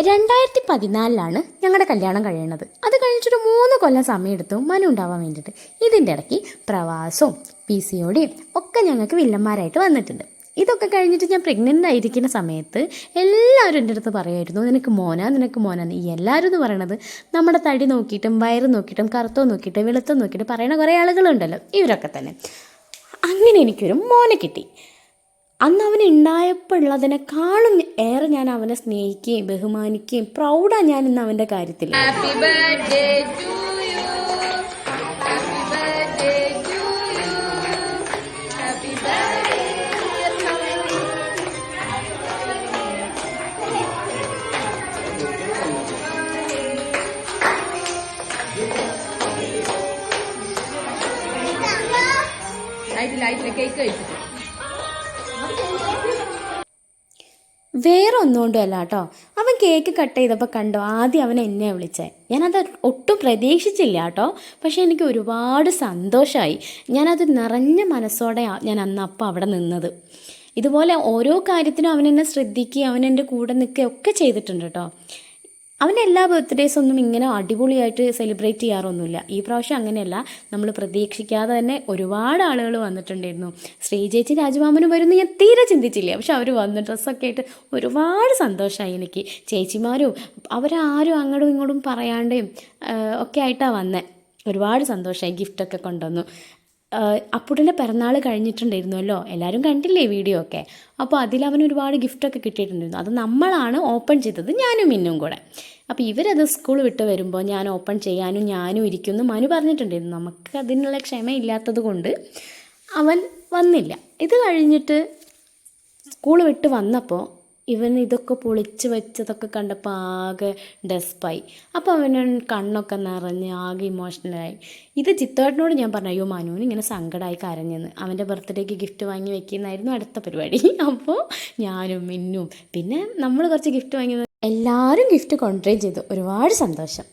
2014 ഞങ്ങളുടെ കല്യാണം കഴിയണത്. അത് കഴിഞ്ഞിട്ടൊരു 3 കൊല്ലം സമയമെടുത്തു മനു ഉണ്ടാവാൻ വേണ്ടിയിട്ട്. ഇതിൻ്റെ ഇടയ്ക്ക് പ്രവാസവും PCOD ഒക്കെ ഞങ്ങൾക്ക് വില്ലന്മാരായിട്ട് വന്നിട്ടുണ്ട്. ഇതൊക്കെ കഴിഞ്ഞിട്ട് ഞാൻ പ്രഗ്നൻ്റ് ആയിരിക്കുന്ന സമയത്ത് എല്ലാവരും എൻ്റെ അടുത്ത് പറയുമായിരുന്നു, നിനക്ക് മോനാന്ന്. ഈ എല്ലാവരും എന്ന് പറയണത് നമ്മുടെ തടി നോക്കിയിട്ടും വയറ് നോക്കിയിട്ടും കറുത്തോ നോക്കിയിട്ട് വെളുത്തോ നോക്കിയിട്ട് പറയുന്ന കുറേ ആളുകളുണ്ടല്ലോ, ഇവരൊക്കെ തന്നെ. അങ്ങനെ എനിക്കൊരു മോനെ കിട്ടി. അന്ന് അവനുണ്ടായപ്പോൾ ഉള്ളതിനേക്കാളും ഏറെ ഞാൻ അവനെ സ്നേഹിക്കുകയും ബഹുമാനിക്കുകയും പ്രൗഡാണ് ഞാൻ ഇന്ന് അവൻ്റെ കാര്യത്തിൽ. കേക്ക് കഴിച്ചിട്ട് വേറെ ഒന്നുകൊണ്ടും അല്ല കേട്ടോ, അവൻ കേക്ക് കട്ട് ചെയ്തപ്പോൾ കണ്ടോ, ആദ്യം അവൻ എന്നെ വിളിച്ചേ. ഞാനത് ഒട്ടും പ്രതീക്ഷിച്ചില്ല കേട്ടോ. പക്ഷേ എനിക്ക് ഒരുപാട് സന്തോഷമായി. ഞാനത് നിറഞ്ഞ മനസ്സോടെ ഞാൻ അപ്പം അവിടെ നിന്നത്. ഇതുപോലെ ഓരോ കാര്യത്തിനും അവൻ എന്നെ ശ്രദ്ധിക്കുകയും അവൻ എൻ്റെ കൂടെ നിൽക്കുകയും ഒക്കെ ചെയ്തിട്ടുണ്ട് കേട്ടോ. അവൻ എല്ലാ ബർത്ത്ഡേയ്സൊന്നും ഇങ്ങനെ അടിപൊളിയായിട്ട് സെലിബ്രേറ്റ് ചെയ്യാറൊന്നുമില്ല. ഈ പ്രാവശ്യം അങ്ങനെയല്ല, നമ്മൾ പ്രതീക്ഷിക്കാതെ തന്നെ ഒരുപാട് ആളുകൾ വന്നിട്ടുണ്ടായിരുന്നു. ശ്രീചേച്ചി രാജമാമനും വരുന്നു ഞാൻ തീരെ ചിന്തിച്ചില്ല. പക്ഷെ അവർ വന്ന് ഡ്രസ്സൊക്കെ ആയിട്ട് ഒരുപാട് സന്തോഷമായി എനിക്ക്. ചേച്ചിമാരും അവരാരും അങ്ങോട്ടും ഇങ്ങോട്ടും പറയാണ്ടേയും ഒക്കെ ആയിട്ടാണ് വന്നത്. ഒരുപാട് സന്തോഷമായി. ഗിഫ്റ്റൊക്കെ കൊണ്ടുവന്നു. അപ്പുട്ടിൻ്റെ പിറന്നാൾ കഴിഞ്ഞിട്ടുണ്ടായിരുന്നല്ലോ, എല്ലാവരും കണ്ടില്ലേ വീഡിയോ ഒക്കെ. അപ്പോൾ അതിലവന് ഒരുപാട് ഗിഫ്റ്റൊക്കെ കിട്ടിയിട്ടുണ്ടായിരുന്നു. അത് നമ്മളാണ് ഓപ്പൺ ചെയ്തത്, ഞാനും മിന്നും കൂടെ. അപ്പോൾ ഇവരത് സ്കൂൾ വിട്ട് വരുമ്പോൾ ഞാൻ ഓപ്പൺ ചെയ്യാനും ഞാനും ഇരിക്കുമെന്ന് മനു പറഞ്ഞിട്ടുണ്ടായിരുന്നു. നമുക്ക് അതിനുള്ള ക്ഷമയില്ലാത്തത് കൊണ്ട് അവൻ വന്നില്ല. ഇത് കഴിഞ്ഞിട്ട് സ്കൂൾ വിട്ട് വന്നപ്പോൾ ഇവൻ ഇതൊക്കെ പൊളിച്ച് വെച്ചതൊക്കെ കണ്ടപ്പോൾ ആകെ ഡെസ്പായി. അപ്പോൾ അവന് കണ്ണൊക്കെ നിറഞ്ഞ് ആകെ ഇമോഷണലായി. ഇത് ചിത്തോട്ടനോട് ഞാൻ പറഞ്ഞു, അയ്യോ മനുവിന് ഇങ്ങനെ സങ്കടമായി കരഞ്ഞെന്ന്. അവൻ്റെ ബർത്ത്ഡേക്ക് ഗിഫ്റ്റ് വാങ്ങി വെക്കുന്നതായിരുന്നു അടുത്ത പരിപാടി. അപ്പോൾ ഞാനും മിന്നും പിന്നെ നമ്മൾ കുറച്ച് ഗിഫ്റ്റ് വാങ്ങി എല്ലാവരും ഗിഫ്റ്റ് കൊണ്ടുവരികയും ചെയ്തു. ഒരുപാട് സന്തോഷം.